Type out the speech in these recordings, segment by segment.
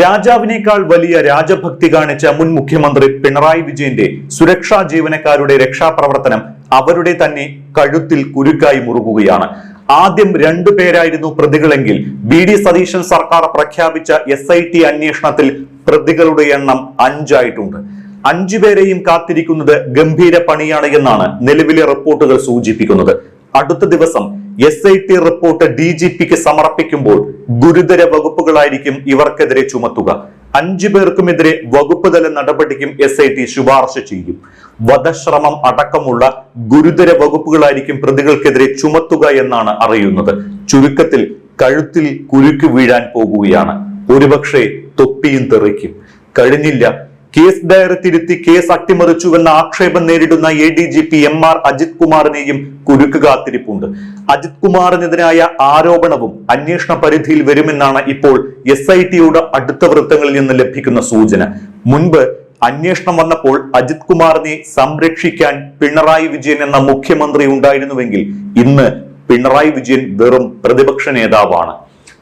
രാജാവിനേക്കാൾ വലിയ രാജഭക്തി കാണിച്ച മുൻ മുഖ്യമന്ത്രി പിണറായി വിജയന്റെ സുരക്ഷാ ജീവനക്കാരുടെ രക്ഷാപ്രവർത്തനം അവരുടെ തന്നെ കഴുത്തിൽ കുരുക്കായി മുറുകുകയാണ്. ആദ്യം 2 പേരായിരുന്നു പ്രതികളെങ്കിൽ ബി.ഡി. സതീശൻ സർക്കാർ പ്രഖ്യാപിച്ച SIT അന്വേഷണത്തിൽ പ്രതികളുടെ എണ്ണം 5 ആയിട്ടുണ്ട്. 5 പേരെയും കാത്തിരിക്കുന്നത് ഗംഭീര പണിയാണ് എന്നാണ് നിലവിലെ റിപ്പോർട്ടുകൾ സൂചിപ്പിക്കുന്നത്. അടുത്ത ദിവസം SIT റിപ്പോർട്ട് DGPക്ക് സമർപ്പിക്കുമ്പോൾ ഗുരുതര വകുപ്പുകളായിരിക്കും ഇവർക്കെതിരെ ചുമത്തുക. 5 പേർക്കുമെതിരെ വകുപ്പ് തല നടപടിക്കും SIT ശുപാർശ ചെയ്യും. വധശ്രമം അടക്കമുള്ള ഗുരുതര വകുപ്പുകളായിരിക്കും പ്രതികൾക്കെതിരെ ചുമത്തുക എന്നാണ് അറിയുന്നത്. ചുരുക്കത്തിൽ കഴുത്തിൽ കുരുക്ക് വീഴാൻ പോകുകയാണ്. ഒരുപക്ഷെ തൊപ്പിയും തെറിക്കും. കഴിഞ്ഞില്ല, കേസ് ഡയറി തിരുത്തി കേസ് അട്ടിമറിച്ചുവെന്ന ആക്ഷേപം നേരിടുന്ന ADGP MR അജിത് കുമാറിനെയും കുരുക്ക് കാത്തിരിപ്പുണ്ട്. അജിത് കുമാറിനെതിരായ ആരോപണവും അന്വേഷണ പരിധിയിൽ വരുമെന്നാണ് ഇപ്പോൾ SITയുടെ അടുത്ത വൃത്തങ്ങളിൽ നിന്ന് ലഭിക്കുന്ന സൂചന. മുൻപ് അന്വേഷണം വന്നപ്പോൾ അജിത് കുമാറിനെ സംരക്ഷിക്കാൻ പിണറായി വിജയൻ എന്ന മുഖ്യമന്ത്രി ഉണ്ടായിരുന്നുവെങ്കിൽ ഇന്ന് പിണറായി വിജയൻ വെറും പ്രതിപക്ഷ നേതാവാണ്.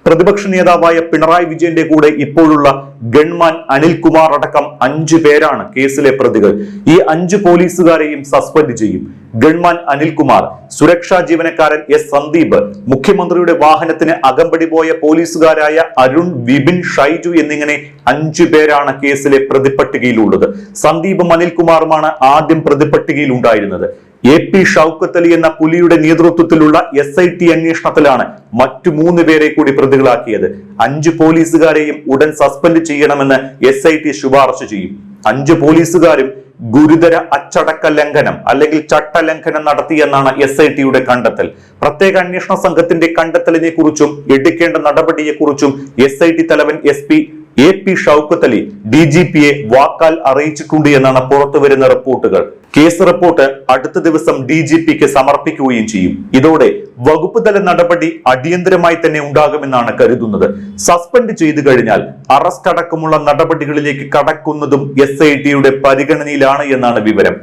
പ്രതിപക്ഷ നേതാവായ പിണറായി വിജയന്റെ കൂടെ ഇപ്പോഴുള്ള ഗൺമാൻ അനിൽകുമാർ അടക്കം 5 പേരാണ് കേസിലെ പ്രതികൾ. ഈ 5 പോലീസുകാരെയും സസ്പെൻഡ് ചെയ്യും. ഗൺമാൻ അനിൽകുമാർ, സുരക്ഷാ ജീവനക്കാരൻ S. സന്ദീപ്, മുഖ്യമന്ത്രിയുടെ വാഹനത്തിന് അകമ്പടി പോയ പോലീസുകാരായ അരുൺ, വിപിൻ, ഷൈജു എന്നിങ്ങനെ 5 പേരാണ് കേസിലെ പ്രതിപട്ടികയിലുള്ളത്. സന്ദീപും അനിൽകുമാറുമാണ് ആദ്യം പ്രതിപട്ടികയിൽ ഉണ്ടായിരുന്നത്. AP ഷൗക്കത്ത് അലി എന്ന പുലിയുടെ നേതൃത്വത്തിലുള്ള SIT അന്വേഷണത്തിലാണ് മറ്റു 3 പേരെ കൂടി പ്രതികളാക്കിയത്. 5 പോലീസുകാരെയും ഉടൻ സസ്പെൻഡ് ചെയ്യണമെന്ന് SIT ശുപാർശ ചെയ്യും. 5 പോലീസുകാരും ഗുരുതര അച്ചടക്ക ലംഘനം അല്ലെങ്കിൽ ചട്ടലംഘനം നടത്തിയെന്നാണ് SITയുടെ കണ്ടെത്തൽ. പ്രത്യേക അന്വേഷണ സംഘത്തിന്റെ കണ്ടെത്തലിനെ കുറിച്ചും എടുക്കേണ്ട നടപടിയെ കുറിച്ചും SIT തലവൻ SP AP ഷൗക്കത്ത് അലി DGPയെ വാക്കാൽ അറിയിച്ചിട്ടുണ്ട് എന്നാണ് പുറത്തുവരുന്ന റിപ്പോർട്ടുകൾ. കേസ് റിപ്പോർട്ട് അടുത്ത ദിവസം DGPക്ക് സമർപ്പിക്കുകയും ചെയ്യും. ഇതോടെ വകുപ്പ് തല നടപടി അടിയന്തരമായി തന്നെ ഉണ്ടാകുമെന്നാണ് കരുതുന്നത്. സസ്പെൻഡ് ചെയ്തു കഴിഞ്ഞാൽ അറസ്റ്റ് അടക്കമുള്ള നടപടികളിലേക്ക് കടക്കുന്നതും SITയുടെ പരിഗണനയിലാണ് എന്നാണ് വിവരം.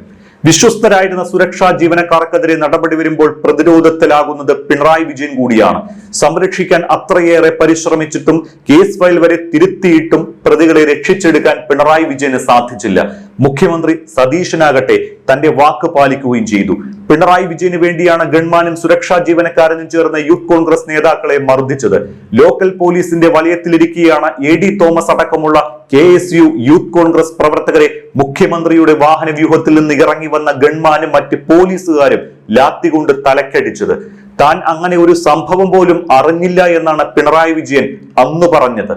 വിശ്വസ്തരായിരുന്ന സുരക്ഷാ ജീവനക്കാർക്കെതിരെ നടപടി വരുമ്പോൾ പ്രതിരോധത്തിലാകുന്നത് പിണറായി വിജയൻ കൂടിയാണ്. സംരക്ഷിക്കാൻ അത്രയേറെ പരിശ്രമിച്ചിട്ടും കേസ് ഫയൽ വരെ തിരുത്തിയിട്ടും പ്രതികളെ രക്ഷിച്ചെടുക്കാൻ പിണറായി വിജയന് സാധിച്ചില്ല. മുഖ്യമന്ത്രി സതീശനാകട്ടെ തന്റെ വാക്ക് പാലിക്കുകയും ചെയ്തു. പിണറായി വിജയന് വേണ്ടിയാണ് ഗൺമാനും സുരക്ഷാ ജീവനക്കാരനും ചേർന്ന് യൂത്ത് കോൺഗ്രസ് നേതാക്കളെ മർദ്ദിച്ചത്. ലോക്കൽ പോലീസിന്റെ വലയത്തിലിരിക്കെയാണ് AD തോമസ് അടക്കമുള്ള KSU യൂത്ത് കോൺഗ്രസ് പ്രവർത്തകരെ മുഖ്യമന്ത്രിയുടെ വാഹന വ്യൂഹത്തിൽ നിന്ന് ഇറങ്ങി വന്ന ഗൺമാനും മറ്റ് പോലീസുകാരും ലാത്തി കൊണ്ട് തലക്കടിച്ചത്. താൻ അങ്ങനെ ഒരു സംഭവം പോലും അറിഞ്ഞില്ല എന്നാണ് പിണറായി വിജയൻ അന്ന് പറഞ്ഞത്.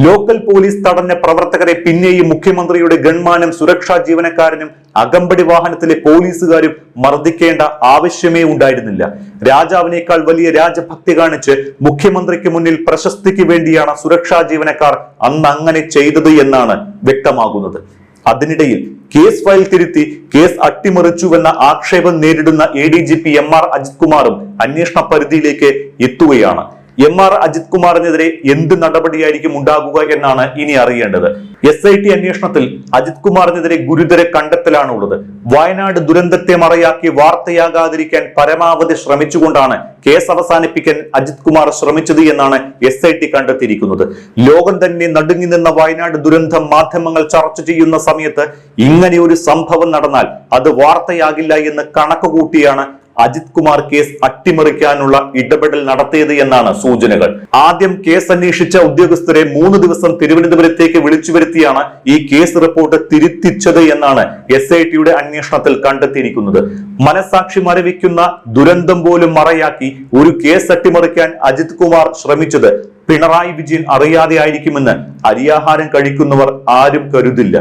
ലോക്കൽ പോലീസ് തടഞ്ഞ പ്രവർത്തകരെ പിന്നെയും മുഖ്യമന്ത്രിയുടെ ഗൺമാനും സുരക്ഷാ ജീവനക്കാരനും അകമ്പടി വാഹനത്തിലെ പോലീസുകാരും മർദ്ദിക്കേണ്ട ആവശ്യമേ ഉണ്ടായിരുന്നില്ല. രാജാവിനേക്കാൾ വലിയ രാജഭക്തി കാണിച്ച് മുഖ്യമന്ത്രിക്ക് മുന്നിൽ പ്രശസ്തിക്ക് വേണ്ടിയാണ് സുരക്ഷാ ജീവനക്കാർ അന്ന് അങ്ങനെ ചെയ്തത് എന്നാണ് വ്യക്തമാകുന്നത്. അതിനിടയിൽ കേസ് ഫയൽ തിരുത്തി കേസ് അട്ടിമറിച്ചുവെന്ന ആക്ഷേപം നേരിടുന്ന ADGP MR അജിത് കുമാറും അന്വേഷണ പരിധിയിലേക്ക് എത്തുകയാണ്. MR അജിത് കുമാറിനെതിരെ എന്ത് നടപടിയായിരിക്കും ഉണ്ടാകുക എന്നാണ് ഇനി അറിയേണ്ടത്. SIT അന്വേഷണത്തിൽ അജിത് കുമാറിനെതിരെ ഗുരുതര കണ്ടെത്തലാണ് ഉള്ളത്. വയനാട് ദുരന്തത്തെ മറയാക്കി വാർത്തയാകാതിരിക്കാൻ പരമാവധി ശ്രമിച്ചുകൊണ്ടാണ് കേസ് അവസാനിപ്പിക്കാൻ അജിത് കുമാർ ശ്രമിച്ചത് എന്നാണ് SIT കണ്ടെത്തിയിരിക്കുന്നത്. ലോകം തന്നെ നടുങ്ങി നിന്ന വയനാട് ദുരന്തം മാധ്യമങ്ങൾ ചർച്ച ചെയ്യുന്ന സമയത്ത് ഇങ്ങനെ ഒരു സംഭവം നടന്നാൽ അത് വാർത്തയാകില്ല എന്ന് കണക്ക് കൂട്ടിയാണ് അജിത് കുമാർ കേസ് അട്ടിമറിക്കാനുള്ള ഇടപെടൽ നടത്തിയത് എന്നാണ് സൂചനകൾ. ആദ്യം കേസ് അന്വേഷിച്ച ഉദ്യോഗസ്ഥരെ 3 ദിവസം തിരുവനന്തപുരത്തേക്ക് വിളിച്ചു വരുത്തിയാണ് ഈ കേസ് റിപ്പോർട്ട് തിരുത്തിച്ചത് എന്നാണ് SITയുടെ അന്വേഷണത്തിൽ കണ്ടെത്തിയിരിക്കുന്നത്. മനസാക്ഷി മരവിക്കുന്ന ദുരന്തം പോലും മറയാക്കി ഒരു കേസ് അട്ടിമറിക്കാൻ അജിത് കുമാർ ശ്രമിച്ചത് പിണറായി വിജയൻ അറിയാതെ ആയിരിക്കുമെന്ന് അരിയാഹാരം കഴിക്കുന്നവർ ആരും കരുതില്ല.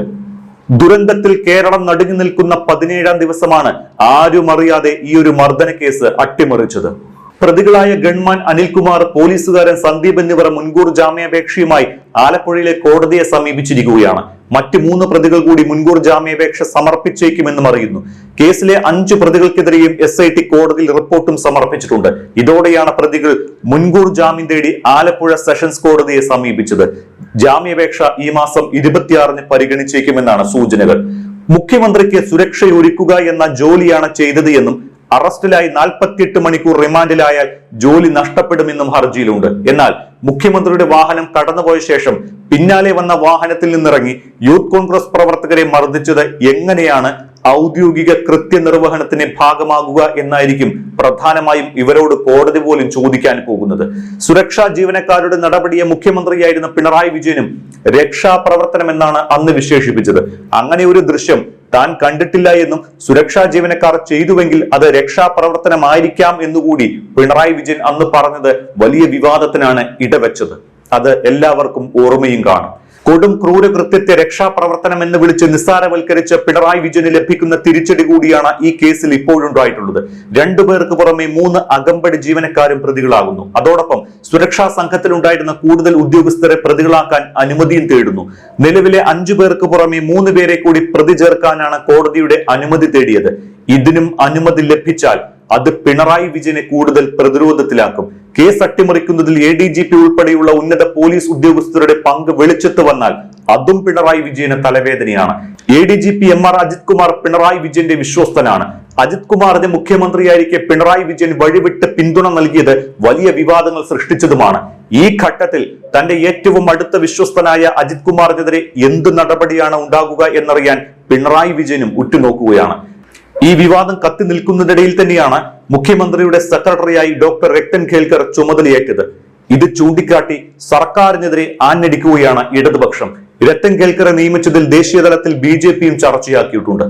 ദുരന്തത്തിൽ കേരളം നടുങ്ങി നിൽക്കുന്ന 17ാം ദിവസമാണ് ആരും അറിയാതെ ഈ ഒരു മർദ്ദന കേസ് അട്ടിമറിച്ചത്. പ്രതികളായ ഗൺമാൻ അനിൽകുമാർ, പോലീസുകാരൻ സന്ദീപ് എന്നിവർ മുൻകൂർ ജാമ്യാപേക്ഷയുമായി ആലപ്പുഴയിലെ കോടതിയെ സമീപിച്ചിരിക്കുകയാണ്. മറ്റ് 3 പ്രതികൾ കൂടി മുൻകൂർ ജാമ്യാപേക്ഷ സമർപ്പിച്ചേക്കുമെന്നും അറിയുന്നു. കേസിലെ 5 പ്രതികൾക്കെതിരെയും SIT കോടതിയിൽ റിപ്പോർട്ടും സമർപ്പിച്ചിട്ടുണ്ട്. ഇതോടെയാണ് പ്രതികൾ മുൻകൂർ ജാമ്യം തേടി ആലപ്പുഴ സെഷൻസ് കോടതിയെ സമീപിച്ചത്. ജാമ്യാപേക്ഷ ഈ മാസം 26-ന് പരിഗണിച്ചേക്കുമെന്നാണ് സൂചനകൾ. മുഖ്യമന്ത്രിക്ക് സുരക്ഷയൊരുക്കുക എന്ന ജോലിയാണ് ചെയ്തത് എന്നും അറസ്റ്റിലായി 48 മണിക്കൂർ റിമാൻഡിലായാൽ ജോലി നഷ്ടപ്പെടുമെന്നും ഹർജിയിലുണ്ട്. എന്നാൽ മുഖ്യമന്ത്രിയുടെ വാഹനം കടന്നുപോയ ശേഷം പിന്നാലെ വന്ന വാഹനത്തിൽ നിന്നിറങ്ങി യൂത്ത് കോൺഗ്രസ് പ്രവർത്തകരെ മർദ്ദിച്ചത് എങ്ങനെയാണ് ഔദ്യോഗിക കൃത്യനിർവഹണത്തിന് ഭാഗമാകുക എന്നായിരിക്കും പ്രധാനമായും ഇവരോട് കോടതി പോലും ചോദിക്കാൻ പോകുന്നത്. സുരക്ഷാ ജീവനക്കാരുടെ നടപടിയെ മുഖ്യമന്ത്രിയായിരുന്ന പിണറായി വിജയനും രക്ഷാപ്രവർത്തനം എന്നാണ് അന്ന് വിശേഷിപ്പിച്ചത്. അങ്ങനെ ഒരു ദൃശ്യം താൻ കണ്ടിട്ടില്ല എന്നും സുരക്ഷാ ജീവനക്കാർ ചെയ്തുവെങ്കിൽ അത് രക്ഷാപ്രവർത്തനമായിരിക്കാം എന്നുകൂടി പിണറായി വിജയൻ അന്ന് പറഞ്ഞത് വലിയ വിവാദത്തിനാണ് ഇടവെച്ചത്. അത് എല്ലാവർക്കും ഓർമ്മയും കാണും. കൊടും ക്രൂരകൃത്യത്തെ രക്ഷാപ്രവർത്തനം എന്ന് വിളിച്ച് നിസ്സാരവൽക്കരിച്ച പിണറായി വിജയന് ലഭിക്കുന്ന തിരിച്ചടി കൂടിയാണ് ഈ കേസിൽ ഇപ്പോഴുണ്ടായിട്ടുള്ളത്. 2 പേർക്ക് പുറമെ 3 അകമ്പടി ജീവനക്കാരും പ്രതികളാകുന്നു. അതോടൊപ്പം സുരക്ഷാ സംഘത്തിലുണ്ടായിരുന്ന കൂടുതൽ ഉദ്യോഗസ്ഥരെ പ്രതികളാക്കാൻ അനുമതിയും തേടുന്നു. നിലവിലെ 5 പേർക്ക് പുറമെ 3 പേരെ കൂടി പ്രതി ചേർക്കാനാണ് കോടതിയുടെ അനുമതി തേടിയത്. ഇതിനും അനുമതി ലഭിച്ചാൽ അത് പിണറായി വിജയനെ കൂടുതൽ പ്രതിരോധത്തിലാക്കും. കേസ് അട്ടിമറിക്കുന്നതിൽ ADGP ഉൾപ്പെടെയുള്ള ഉന്നത പോലീസ് ഉദ്യോഗസ്ഥരുടെ പങ്ക് വെളിച്ചത്ത് വന്നാൽ അതും പിണറായി വിജയന് തലവേദനയാണ്. ADGP MR അജിത് കുമാർ പിണറായി വിജയന്റെ വിശ്വസ്തനാണ്. അജിത് കുമാറിന് മുഖ്യമന്ത്രിയായിരിക്കെ പിണറായി വിജയൻ വഴിവിട്ട് പിന്തുണ നൽകിയത് വലിയ വിവാദങ്ങൾ സൃഷ്ടിച്ചതുമാണ്. ഈ ഘട്ടത്തിൽ തന്റെ ഏറ്റവും അടുത്ത വിശ്വസ്തനായ അജിത് കുമാറിനെതിരെ എന്ത് നടപടിയാണ് ഉണ്ടാകുക എന്നറിയാൻ പിണറായി വിജയനും ഉറ്റുനോക്കുകയാണ്. ഈ വിവാദം കത്തി നിൽക്കുന്നതിനിടയിൽ തന്നെയാണ് മുഖ്യമന്ത്രിയുടെ സെക്രട്ടറിയായി ഡോക്ടർ രത്തൻ ഖേൽക്കർ ചുമതലയേറ്റത്. ഇത് ചൂണ്ടിക്കാട്ടി സർക്കാരിനെതിരെ ആഞ്ഞടിക്കുകയാണ് ഇടതുപക്ഷം. രത്തൻ ഖേൽക്കറെ നിയമിച്ചതിൽ ദേശീയതലത്തിൽ BJPയും ചർച്ചയാക്കിയിട്ടുണ്ട്.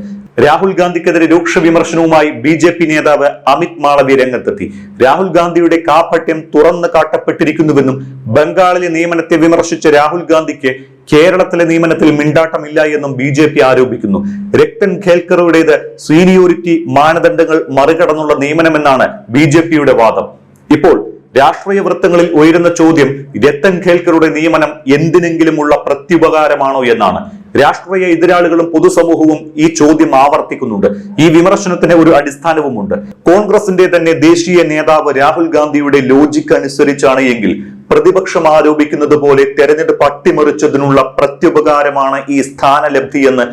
രാഹുൽ ഗാന്ധിക്കെതിരെ രൂക്ഷ വിമർശനവുമായി BJP നേതാവ് അമിത് മാളവ്യ രംഗത്തെത്തി. രാഹുൽ ഗാന്ധിയുടെ കാപട്യം തുറന്നു കാട്ടപ്പെട്ടിരിക്കുന്നുവെന്നും ബംഗാളിലെ നിയമനത്തെ വിമർശിച്ച രാഹുൽ ഗാന്ധിക്ക് കേരളത്തിലെ നിയമനത്തിൽ മിണ്ടാട്ടമില്ല എന്നും BJP ആരോപിക്കുന്നു. രത്തൻ ഖേൽക്കറുടേത് സീനിയോറിറ്റി മാനദണ്ഡങ്ങൾ മറികടന്നുള്ള നിയമനമെന്നാണ് BJPയുടെ വാദം. ഇപ്പോൾ രാഷ്ട്രീയ വൃത്തങ്ങളിൽ ഉയരുന്ന ചോദ്യം രത്തൻ ഖേൽക്കറുടെ നിയമനം എന്തിനെങ്കിലുമുള്ള പ്രത്യുപകാരമാണോ എന്നാണ്. രാഷ്ട്രീയ എതിരാളികളും പൊതുസമൂഹവും ഈ ചോദ്യം ആവർത്തിക്കുന്നുണ്ട്. ഈ വിമർശനത്തിന് ഒരു അടിസ്ഥാനവുമുണ്ട്. കോൺഗ്രസിന്റെ തന്നെ ദേശീയ നേതാവ് രാഹുൽ ഗാന്ധിയുടെ ലോജിക്ക് അനുസരിച്ചാണ് എങ്കിൽ പ്രതിപക്ഷം ആരോപിക്കുന്നത് പോലെ തെരഞ്ഞെടുപ്പ് അട്ടിമറിച്ചതിനുള്ള പ്രത്യുപകാരമാണ് ഈ സ്ഥാനലബ്ധി എന്ന്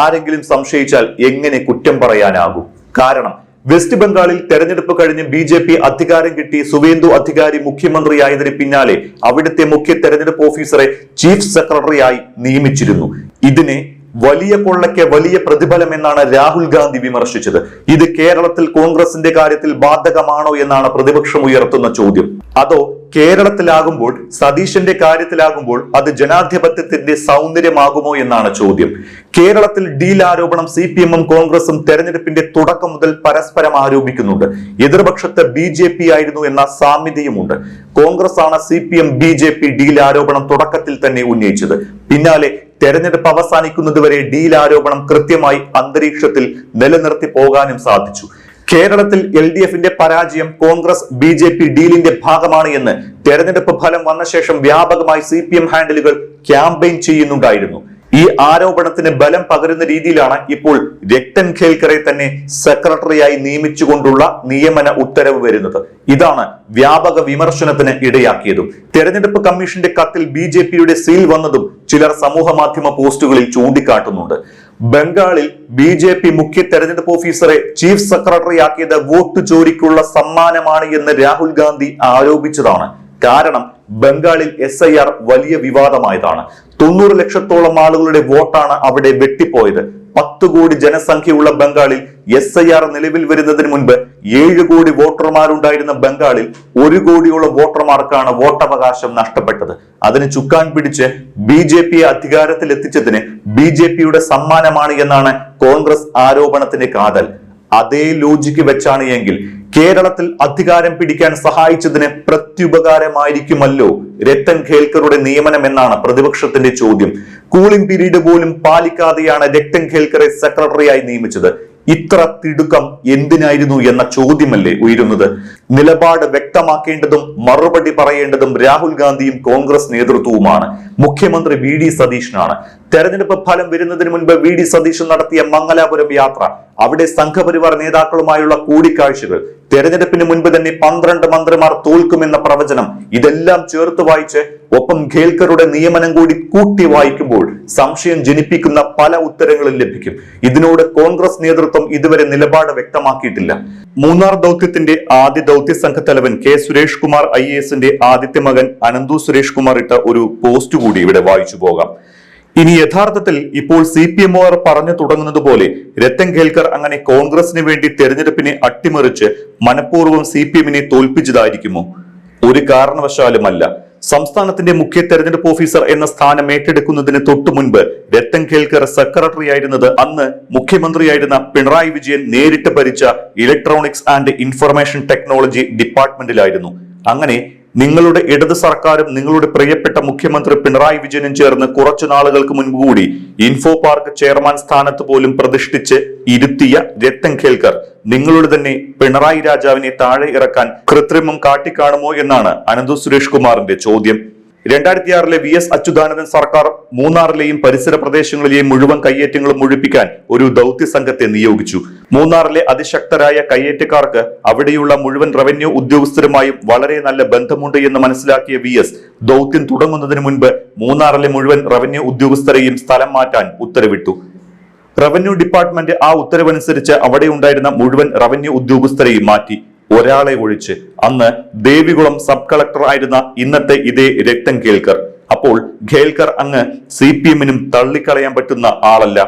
ആരെങ്കിലും സംശയിച്ചാൽ എങ്ങനെ കുറ്റം പറയാനാകും? കാരണം വെസ്റ്റ് ബംഗാളിൽ തെരഞ്ഞെടുപ്പ് കഴിഞ്ഞ് BJP അധികാരം കിട്ടി സുവേന്ദു അധികാരി മുഖ്യമന്ത്രിയായതിന് പിന്നാലെ അവിടുത്തെ മുഖ്യ തെരഞ്ഞെടുപ്പ് ഓഫീസറെ ചീഫ് സെക്രട്ടറിയായി നിയമിച്ചിരുന്നു. ഇതിനെ വലിയ കൊള്ളയ്ക്ക് വലിയ പ്രതിഫലം എന്നാണ് രാഹുൽ ഗാന്ധി വിമർശിച്ചത്. ഇത് കേരളത്തിൽ കോൺഗ്രസിന്റെ കാര്യത്തിൽ ബാധകമാണോ എന്നാണ് പ്രതിപക്ഷം ഉയർത്തുന്ന ചോദ്യം. അതോ കേരളത്തിലാകുമ്പോൾ സതീശന്റെ കാര്യത്തിലാകുമ്പോൾ അത് ജനാധിപത്യത്തിന്റെ സൗന്ദര്യമാകുമോ എന്നാണ് ചോദ്യം. കേരളത്തിൽ ഡീൽ ആരോപണം CPM-ഉം കോൺഗ്രസും തെരഞ്ഞെടുപ്പിന്റെ തുടക്കം മുതൽ പരസ്പരം ആരോപിക്കുന്നുണ്ട്. എതിർപക്ഷത്ത് BJP ആയിരുന്നു എന്ന സാമ്യതയുമുണ്ട്. കോൺഗ്രസ് ആണ് CPM BJP ഡീൽ ആരോപണം തുടക്കത്തിൽ തന്നെ ഉന്നയിച്ചത്. പിന്നാലെ തെരഞ്ഞെടുപ്പ് അവസാനിക്കുന്നതുവരെ ഡീൽ ആരോപണം കൃത്യമായി അന്തരീക്ഷത്തിൽ നിലനിർത്തി പോകാനും സാധിച്ചു. കേരളത്തിൽ LDFന്റെ പരാജയം കോൺഗ്രസ് BJP ഡീലിന്റെ ഭാഗമാണ് എന്ന് തെരഞ്ഞെടുപ്പ് ഫലം വന്ന ശേഷം വ്യാപകമായി CPM ഹാൻഡിലുകൾ ക്യാമ്പയിൻ ചെയ്യുന്നുണ്ടായിരുന്നു. ഈ ആരോപണത്തിന് ബലം പകരുന്ന രീതിയിലാണ് ഇപ്പോൾ രത്തൻ ഖേൽക്കറെ തന്നെ സെക്രട്ടറിയായി നിയമിച്ചുകൊണ്ടുള്ള നിയമന ഉത്തരവ് വരുന്നത്. ഇതാണ് വ്യാപക വിമർശനത്തിന് ഇടയാക്കിയതും. തെരഞ്ഞെടുപ്പ് കമ്മീഷന്റെ കത്തിൽ BJPയുടെ സീൽ വന്നതും ചിലർ സമൂഹ മാധ്യമ പോസ്റ്റുകളിൽ ചൂണ്ടിക്കാട്ടുന്നുണ്ട്. ബംഗാളിൽ BJP മുഖ്യ തെരഞ്ഞെടുപ്പ് ഓഫീസറെ ചീഫ് സെക്രട്ടറി ആക്കിയത് വോട്ട് ചോരിക്കുള്ള സമ്മാനമാണ് എന്ന് രാഹുൽ ഗാന്ധി ആരോപിച്ചതാണ്. കാരണം ബംഗാളിൽ SIR വലിയ വിവാദമായതാണ്. 90 ലക്ഷത്തോളം ആളുകളുടെ വോട്ടാണ് അവിടെ വെട്ടിപ്പോയത്. 10 കോടി ജനസംഖ്യയുള്ള ബംഗാളിൽ SIR നിലവിൽ വരുന്നതിന് മുൻപ് 7 കോടി വോട്ടർമാരുണ്ടായിരുന്ന ബംഗാളിൽ 1 കോടിയോളം വോട്ടർമാർക്കാണ് വോട്ടവകാശം നഷ്ടപ്പെട്ടത്. അതിന് ചുക്കാൻ പിടിച്ച് BJP അധികാരത്തിൽ എത്തിച്ചതിന് BJPയുടെ സമ്മാനമാണ് എന്നാണ് കോൺഗ്രസ് ആരോപണത്തിന്റെ കാതൽ. അതേ ലോജിക്ക് വെച്ചാണ് എങ്കിൽ കേരളത്തിൽ അധികാരം പിടിക്കാൻ സഹായിച്ചതിന് പ്രത്യുപകാരമായിരിക്കുമല്ലോ രത്തൻ ഖേൽക്കറുടെ നിയമനം എന്നാണ് പ്രതിപക്ഷത്തിന്റെ ചോദ്യം. കൂളിംഗ് പീരീഡ് പോലും പാലിക്കാതെയാണ് രത്തൻ ഖേൽക്കറെ സെക്രട്ടറിയായി നിയമിച്ചത്. ഇത്ര തിടുക്കം എന്തിനായിരുന്നു എന്ന ചോദ്യമല്ലേ ഉയരുന്നത്? നിലപാട് വ്യക്തമാക്കേണ്ടതും മറുപടി പറയേണ്ടതും രാഹുൽ ഗാന്ധിയും കോൺഗ്രസ് നേതൃത്വവുമാണ്. മുഖ്യമന്ത്രി VD സതീശനാണ്. തെരഞ്ഞെടുപ്പ് ഫലം വരുന്നതിന് മുൻപ് വി ഡി സതീശൻ നടത്തിയ മംഗലാപുരം യാത്ര, അവിടെ സംഘപരിവാർ നേതാക്കളുമായുള്ള കൂടിക്കാഴ്ചകൾ, തെരഞ്ഞെടുപ്പിന് മുൻപ് തന്നെ 12 മന്ത്രിമാർ തോൽക്കുമെന്ന പ്രവചനം, ഇതെല്ലാം ചേർത്ത് വായിച്ച് ഒപ്പം ഖേൽക്കറുടെ നിയമനം കൂടി കൂട്ടി വായിക്കുമ്പോൾ സംശയം ജനിപ്പിക്കുന്ന പല ഉത്തരങ്ങളും ലഭിക്കും. ഇതിനോട് കോൺഗ്രസ് നേതൃത്വം ഇതുവരെ നിലപാട് വ്യക്തമാക്കിയിട്ടില്ല. മൂന്നാർ ദൗത്യത്തിന്റെ ആദ്യ ദൗത്യ സംഘത്തലവൻ കെ സുരേഷ് കുമാർ IASന്റെ ആദ്യത്തെ മകൻ അനന്തു സുരേഷ് കുമാർ ഇട്ട ഒരു പോസ്റ്റ് കൂടി ഇവിടെ വായിച്ചു പോകാം. ഇനി യഥാർത്ഥത്തിൽ ഇപ്പോൾ CPM പറഞ്ഞു തുടങ്ങുന്നത് പോലെ രത്തൻ ഖേൽക്കർ അങ്ങനെ കോൺഗ്രസിന് വേണ്ടി തെരഞ്ഞെടുപ്പിനെ അട്ടിമറിച്ച് മനഃപൂർവ്വം CPMനെ തോൽപ്പിച്ചതായിരിക്കുമോ? ഒരു കാരണവശാലുമല്ല. സംസ്ഥാനത്തിന്റെ മുഖ്യ തെരഞ്ഞെടുപ്പ് ഓഫീസർ എന്ന സ്ഥാനം ഏറ്റെടുക്കുന്നതിന് തൊട്ടു മുൻപ് രത്തൻ ഖേൽക്കർ സെക്രട്ടറി ആയിരുന്നത് അന്ന് മുഖ്യമന്ത്രിയായിരുന്ന പിണറായി വിജയൻ നേരിട്ട് ഭരിച്ച ഇലക്ട്രോണിക്സ് ആൻഡ് ഇൻഫർമേഷൻ ടെക്നോളജി ഡിപ്പാർട്ട്മെന്റിലായിരുന്നു. അങ്ങനെ നിങ്ങളുടെ ഇടത് സർക്കാരും നിങ്ങളുടെ പ്രിയപ്പെട്ട മുഖ്യമന്ത്രി പിണറായി വിജയനും ചേർന്ന് കുറച്ചു നാളുകൾക്ക് മുൻപ് കൂടി ഇൻഫോ പാർക്ക് ചെയർമാൻ സ്ഥാനത്ത് പോലും പ്രതിഷ്ഠിച്ച് ഇരുത്തിയ രത്തൻ ഖേൽക്കർ നിങ്ങളുടെ തന്നെ പിണറായി രാജാവിനെ താഴെ ഇറക്കാൻ കൃത്രിമം കാട്ടിക്കാണുമോ എന്നാണ് അനന്തു സുരേഷ് കുമാറിന്റെ ചോദ്യം. 2006 VS അച്യുതാനന്ദൻ സർക്കാർ മൂന്നാറിലെയും പരിസര പ്രദേശങ്ങളിലെയും മുഴുവൻ കയ്യേറ്റങ്ങളും ഒഴിപ്പിക്കാൻ ഒരു ദൗത്യ സംഘത്തെ നിയോഗിച്ചു. മൂന്നാറിലെ അതിശക്തരായ കയ്യേറ്റക്കാർക്ക് അവിടെയുള്ള മുഴുവൻ റവന്യൂ ഉദ്യോഗസ്ഥരുമായും വളരെ നല്ല ബന്ധമുണ്ട് എന്ന് മനസ്സിലാക്കിയ VS ദൗത്യം തുടങ്ങുന്നതിന് മുൻപ് മൂന്നാറിലെ മുഴുവൻ റവന്യൂ ഉദ്യോഗസ്ഥരെയും സ്ഥലം മാറ്റാൻ ഉത്തരവിട്ടു. റവന്യൂ ഡിപ്പാർട്ട്മെന്റ് ആ ഉത്തരവനുസരിച്ച് അവിടെ ഉണ്ടായിരുന്ന മുഴുവൻ റവന്യൂ ഉദ്യോഗസ്ഥരെയും മാറ്റി, ഒരാളെ ഒഴിച്ച്. അന്ന് ദേവികുളം സബ് കളക്ടർ ആയിരുന്ന ഇന്നത്തെ ഇതേ രത്തൻ ഖേൽക്കർ. അപ്പോൾ ഖേൽക്കർ അങ്ങ് CPMനും തള്ളിക്കളയാൻ പറ്റുന്ന ആളല്ല.